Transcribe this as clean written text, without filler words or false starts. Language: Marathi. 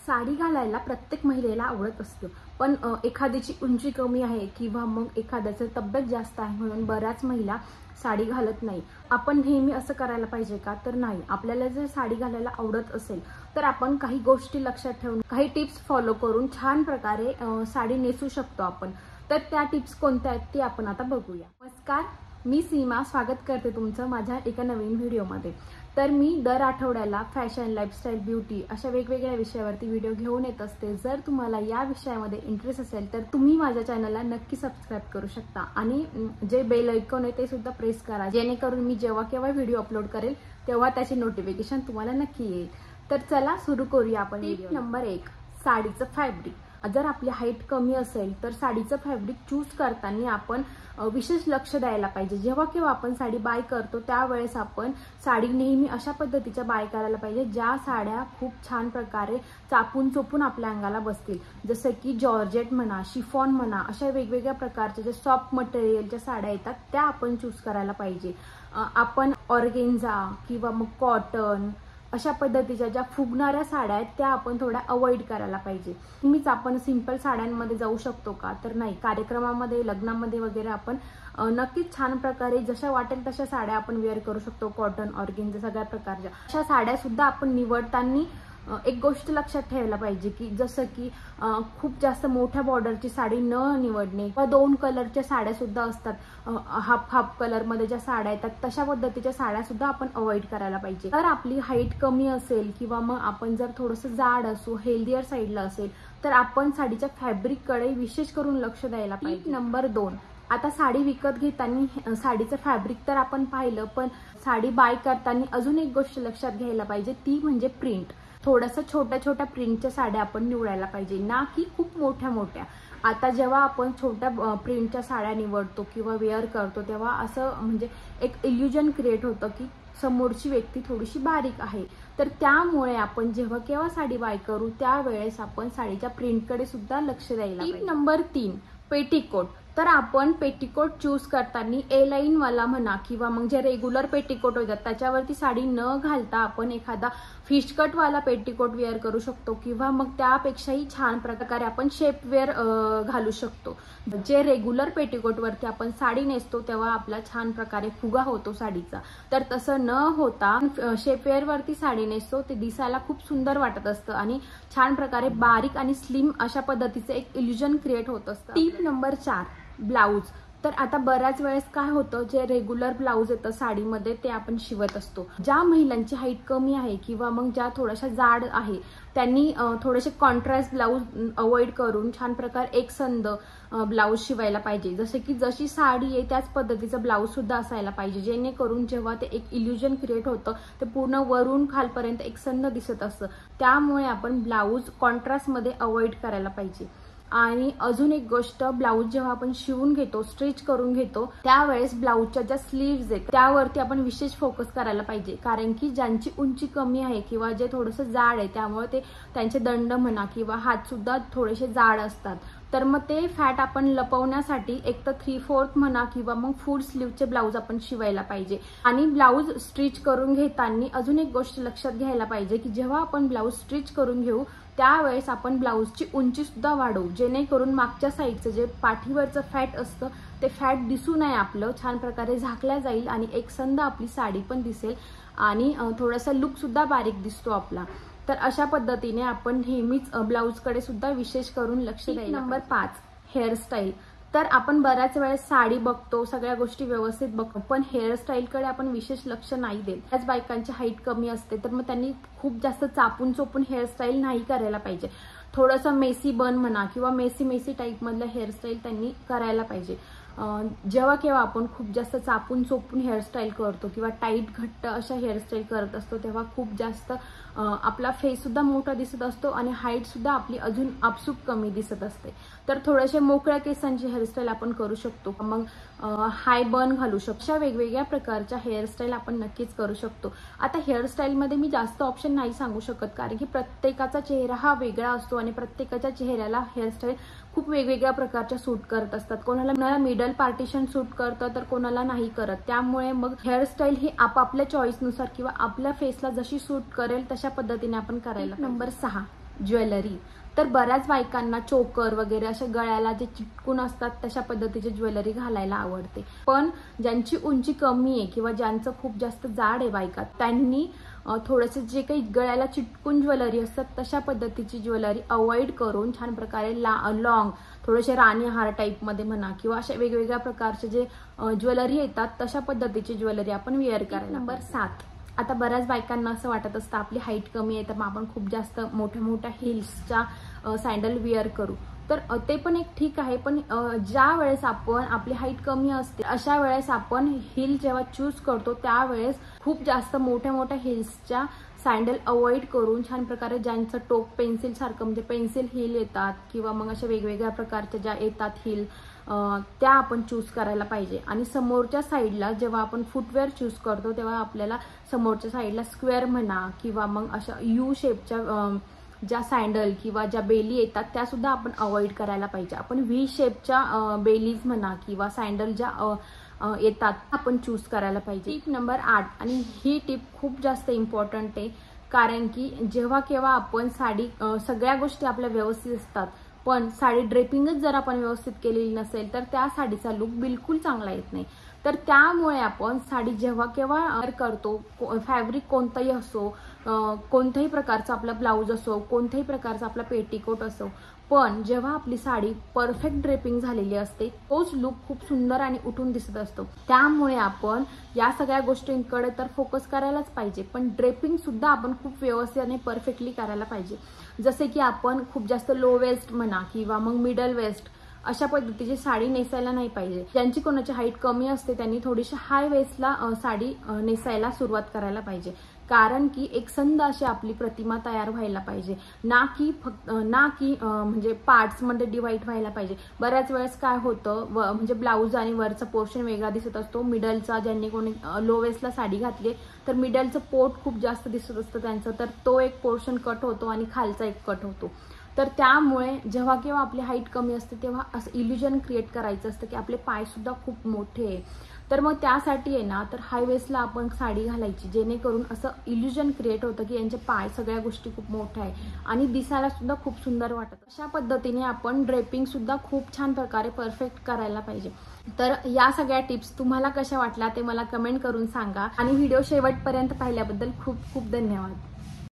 साडी घालायला प्रत्येक महिलेला आवडत असतं, पण एखाद्याची उंची कमी आहे किंवा मग एखाद्याचं तब्येत जास्त आहे म्हणून बऱ्याच महिला साडी घालत नाही। आपण नेहमी असं करायला पाहिजे का? तर नाही। आपल्याला जर साडी घालायला आवडत असेल तर आपण काही गोष्टी लक्षात ठेवून काही टिप्स फॉलो करून छान प्रकारे साडी नेसू शकतो आपण। तर त्या टिप्स कोणत्या आहेत ते आपण आता बघूया। नमस्कार, मी सीमा स्वागत करते तुमचं माझ्या एका नवीन व्हिडिओमध्ये। तर मी दर आठवड्याला फॅशन, लाईफस्टाईल, ब्युटी अशा वेगवेगळ्या विषयावरती व्हिडिओ घेऊन येत असते। जर तुम्हाला या विषयामध्ये इंटरेस्ट असेल तर तुम्ही माझ्या चॅनलला नक्की सबस्क्राइब करू शकता आणि जे बेल आयकॉन आहे ते सुद्धा प्रेस करा, जेणेकरून मी जेव्हा केव्हा व्हिडिओ अपलोड करेल तेव्हा त्याचे नोटिफिकेशन तुम्हाला नक्की येईल। तर चला सुरू करूया आपण। टिप नंबर 1, साडीचं फॅब्रिक। जर आपली हाईट कमी असेल तर साडीचं फॅब्रिक चूज करताना आपण विशेष लक्ष द्यायला पाहिजे। जेव्हा केव्हा आपण साडी बाय करतो त्यावेळेस आपण साडी नेहमी अशा पद्धतीच्या बाय करायला पाहिजे ज्या साड्या खूप छान प्रकारे चापून चोपून आपल्या अंगाला बसतील। जसं की जॉर्जेट म्हणा, शिफॉन म्हणा, अशा वेगवेगळ्या प्रकारच्या ज्या सॉफ्ट मटेरियलच्या साड्या येतात त्या आपण चूज करायला पाहिजे। आपण ऑर्गेन्झा किंवा मग कॉटन अशा पद्धतीच्या ज्या फुगणाऱ्या साड्या आहेत त्या आपण थोड्या अवॉइड करायला पाहिजे। नेहमीच आपण सिंपल साड्यांमध्ये जाऊ शकतो का? तर नाही। कार्यक्रमामध्ये, लग्नामध्ये वगैरे आपण नक्कीच छान प्रकारे जशा वाटेल तशा साड्या आपण वेअर करू शकतो। कॉटन, ऑर्गेन्झा सगळ्या प्रकारच्या अशा साड्या सुद्धा आपण निवडताना एक गोष्ट लक्षात ठेवायला पाहिजे की जसं की खूप जास्त मोठ्या बॉर्डरची साडी न निवडणे किंवा 2 कलरच्या साड्या सुद्धा असतात, हाफ कलर मध्ये ज्या साड्या येतात तशा पद्धतीच्या साड्या सुद्धा आपण अवॉइड करायला पाहिजे। तर आपली हाईट कमी असेल किंवा मग आपण जर थोडंसं जाड असू, हेल्दीयर साईडला असेल तर आपण साडीच्या फॅब्रिक कडे विशेष करून लक्ष द्यायला पाहिजे। नंबर 2, आता साडी विकत घेताना साडीचं फॅब्रिक तर आपण पाहिलं, पण साडी बाय करताना अजून एक गोष्ट लक्षात घ्यायला पाहिजे ती म्हणजे प्रिंट। थोडंसं छोट्या छोट्या प्रिंटच्या साड्या आपण निवडायला पाहिजे, ना की खूप मोठ्या मोठ्या। आता जेव्हा आपण छोट्या प्रिंटच्या साड्या निवडतो किंवा वेअर करतो तेव्हा असं म्हणजे एक इल्युजन क्रिएट होतं की समोरची व्यक्ती थोडीशी बारीक आहे। तर त्यामुळे आपण जेव्हा केव्हा साडी बाय करू त्यावेळेस आपण साडीच्या प्रिंटकडे सुद्धा लक्ष द्यायला पाहिजे। Tip number 3, petticoat. तर आपण पेटीकोट चूज करताना ए लाईन वाला म्हणा किंवा मग जे रेग्युलर पेटीकोट होतात त्याच्यावरती साडी न घालता आपण एखादा फिश कट वाला पेटीकोट वेअर करू शकतो किंवा मग त्यापेक्षाही छान प्रकारे आपण शेप वेअर घालू शकतो। जे रेग्युलर पेटीकोट वरती आपण साडी नेसतो तेव्हा आपला छान प्रकारे फुगा होतो साडीचा, तर तसं न होता शेप वेअर वरती साडी नेसतो ते दिसायला खूप सुंदर वाटत असतं आणि छान प्रकारे बारीक आणि स्लिम अशा पद्धतीचं एक इल्युजन क्रिएट होत असतं। Tip number 4, blouse. तर आता बऱ्याच वेळेस काय होतं, जे रेग्युलर ब्लाउज येतं साडीमध्ये ते आपण शिवत असतो। ज्या महिलांची हाईट कमी आहे किंवा मग ज्या थोड्याशा जाड आहे त्यांनी थोडेसे कॉन्ट्रास्ट ब्लाउज अवॉइड करून छान प्रकारे एकसंध ब्लाउज शिवायला पाहिजे। जसे की जशी साडी आहे त्याच पद्धतीचं ब्लाउज सुद्धा असायला पाहिजे, जेणेकरून जेव्हा ते एक इल्युजन क्रिएट होतं ते पूर्ण वरून खालपर्यंत एकसंध दिसत असतं। त्यामुळे आपण ब्लाउज कॉन्ट्रास्ट मध्ये अवॉइड करायला पाहिजे। आणि अजून एक गोष्ट, ब्लाउज जेव्हा आपण शिवून घेतो, स्टिच करून घेतो त्यावेळेस ब्लाउजच्या ज्या स्लीव्ज आहेत त्यावरती आपण विशेष फोकस करायला पाहिजे, कारण की ज्यांची उंची कमी आहे किंवा जे थोडंसं जाड आहे त्यामुळे त्यांचे दंड म्हणा किंवा हात सुद्धा थोडेसे जाड असतात। तर मग ते फॅट आपण लपवण्यासाठी एक तर 3/4 म्हणा किंवा मग फुल स्लीवचे ब्लाउज आपण शिवायला पाहिजे। आणि ब्लाउज स्टिच करून घेताना अजून एक गोष्ट लक्षात घ्यायला पाहिजे की जेव्हा आपण ब्लाउज स्टिच करून घेऊ त्यावेळेस आपण ब्लाउजची उंची सुद्धा वाढवू, जेणेकरून मागच्या साईडचं जे पाठीवरचं फॅट असतं ते फॅट दिसू नये, आपलं छान प्रकारे झाकल्या जाईल आणि एकसंध आपली साडी पण दिसेल आणि थोडासा लुक सुद्धा बारीक दिसतो आपला। तर अशा पद्धतीने आपण नेहमीच ब्लाउजकडे सुद्धा विशेष करून लक्ष द्यायला। Number 5, hairstyle. तर आपण बऱ्याच वेळेस साडी बघतो, सगळ्या गोष्टी व्यवस्थित बघतो, पण हेअरस्टाईलकडे आपण विशेष लक्ष नाही देत। त्याच बायकांची हाईट कमी असते तर मग त्यांनी खूप जास्त चापून चोपून हेअरस्टाईल नाही करायला पाहिजे। थोडंसं मेसी बन म्हणा किंवा मेसी टाईप मधलं हेअरस्टाईल त्यांनी करायला पाहिजे। जेव्हा केव्हा आपण खूप जास्त चापून चोपून हेअरस्टाईल करतो किंवा टाईट घट्ट अशा हेअरस्टाईल करत असतो तेव्हा खूप जास्त आपला फेस सुद्धा मोठा दिसत असतो आणि हाईट सुद्धा आपली अजून आपसूक कमी दिसत असते। तर थोडेसे मोकळ्या केसांची हेअरस्टाईल आपण करू शकतो, मग हाय बन घालू शकतो। अशा वेगवेगळ्या प्रकारच्या हेअरस्टाईल आपण नक्कीच करू शकतो। आता हेअरस्टाईल मध्ये मी जास्त ऑप्शन नाही सांगू शकत, कारण की प्रत्येकाचा चेहरा हा वेगळा असतो आणि प्रत्येकाच्या चेहऱ्याला हेअरस्टाईल खूप वेगवेगळ्या प्रकारच्या सूट करत असतात। कोणाला मिडल पार्टिशन सूट करतं तर कोणाला नाही करत। त्यामुळे मग हेअरस्टाईल ही आपापल्या चॉईसनुसार किंवा आपल्या फेसला जशी सूट करेल तशा पद्धतीने आपण करायला। Number 6, jewellery. तर बऱ्याच बायकांना चोकर वगैरे अशा गळ्याला जे चिटकून असतात तशा पद्धतीची ज्वेलरी घालायला आवडते. पण ज्यांची उंची कमी आहे किंवा ज्यांचं खूप जास्त जाड आहे बायका, त्यांनी थोडेसे जे काही गळ्याला चिटकून ज्वेलरी असतात तशा पद्धतीची ज्वेलरी अवॉइड करून छान प्रकारे लॉंग थोडेसे राणी हार टाईपमध्ये म्हणा किंवा अशा वेगवेगळ्या प्रकारचे जे ज्वेलरी येतात तशा पद्धतीची ज्वेलरी आपण वेअर करायला. नंबर 7, आता बऱ्याच बायकांना असं वाटत असतं आपली हाईट कमी आहे तर मग आपण खूप जास्त मोठ्या मोठ्या हिल्सच्या सँडल वेअर करू. तर ते पण एक ठीक आहे, पण ज्या वेळेस आपण आपली हाईट कमी असते अशा वेळेस आपण हिल जेव्हा चूज करतो त्यावेळेस खूप जास्त मोठ्या मोठ्या हिल्सच्या सँडल अवॉइड करून छान प्रकारे ज्यांचं टोक पेन्सिल सारखं म्हणजे पेन्सिल हिल येतात किंवा मग अशा वेगवेगळ्या प्रकारच्या ज्या येतात हिल त्या आपण चूज करायला पाहिजे. आणि समोरच्या साईडला जेव्हा आपण फुटवेअर चूज करतो तेव्हा आपल्याला समोरच्या साईडला स्क्वेअर म्हणा किंवा मग अशा यू शेपच्या ज्या सँडल किंवा ज्या बेली येतात त्या सुद्धा आपण अवॉइड करायला पाहिजे. आपण व्ही शेपच्या बेलीज म्हणा किंवा सँडल ज्या येतात आपण चूज करायला पाहिजे. टिप नंबर 8, आणि ही टिप खूप जास्त इम्पॉर्टंट आहे, कारण की जेव्हा केव्हा आपण साडी सगळ्या गोष्टी आपल्या व्यवस्थित असतात पण साडी ड्रेपिंगच जर आपण व्यवस्थित केलेली नसेल तर त्या साडीचा लुक बिलकुल चांगला येत नाही. तर त्यामुळे आपण साडी जेव्हा केव्हा वेअर करतो, फॅब्रिक कोणताही असो, कोणत्याही प्रकारचा आपला ब्लाऊज असो, कोणत्याही प्रकारचा आपला पेटीकोट असो, पण जेव्हा आपली साडी परफेक्ट ड्रेपिंग झालेली असते तोच लुक खूप सुंदर आणि उठून दिसत असतो. त्यामुळे आपण या सगळ्या गोष्टींकडे तर फोकस करायलाच पाहिजे, पण ड्रेपिंग सुद्धा आपण खूप व्यवस्थित आणि परफेक्टली करायला पाहिजे. जसे की आपण खूप जास्त लो वेस्ट म्हणा किंवा मग मिडल वेस्ट अशा पद्धतीची साडी नेसायला नाही पाहिजे. ज्यांची कोणाची हाईट कमी असते त्यांनी थोडीशी हाय वेस्टला साडी नेसायला सुरुवात करायला पाहिजे, कारण की एक संद अशी आपली प्रतिमा तयार व्हायला पाहिजे, ना की म्हणजे पार्ट्समध्ये डिवाइड व्हायला पाहिजे. बऱ्याच वेळेस काय होतं म्हणजे ब्लाऊज आणि वरचा पोर्शन वेगळा दिसत असतो. मिडलचा ज्यांनी कोणी लो वेस्टला साडी घातली तर मिडलचं पोट खूप जास्त दिसत असतं त्यांचं, तर तो एक पोर्शन कट होतो आणि खालचा एक कट होतो. तर त्यामुळे जेव्हा केव्हा आपली हाईट कमी असते तेव्हा असं इल्युजन क्रिएट करायचं असतं की आपले पाय सुद्धा खूप मोठे आहे. तर मग त्यासाठी आहे ना तर हाय वेस्टला आपण साडी घालायची, जेणेकरून असं इल्युजन क्रिएट होतं की यांचे पाय सगळ्या गोष्टी खूप मोठ्या आहे आणि दिसायला सुद्धा खूप सुंदर वाटत. अशा पद्धतीने आपण ड्रेपिंग सुद्धा खूप छान प्रकारे परफेक्ट करायला पाहिजे. तर या सगळ्या टिप्स तुम्हाला कशा वाटल्या ते मला कमेंट करून सांगा आणि व्हिडिओ शेवटपर्यंत पाहिल्याबद्दल खूप खूप धन्यवाद.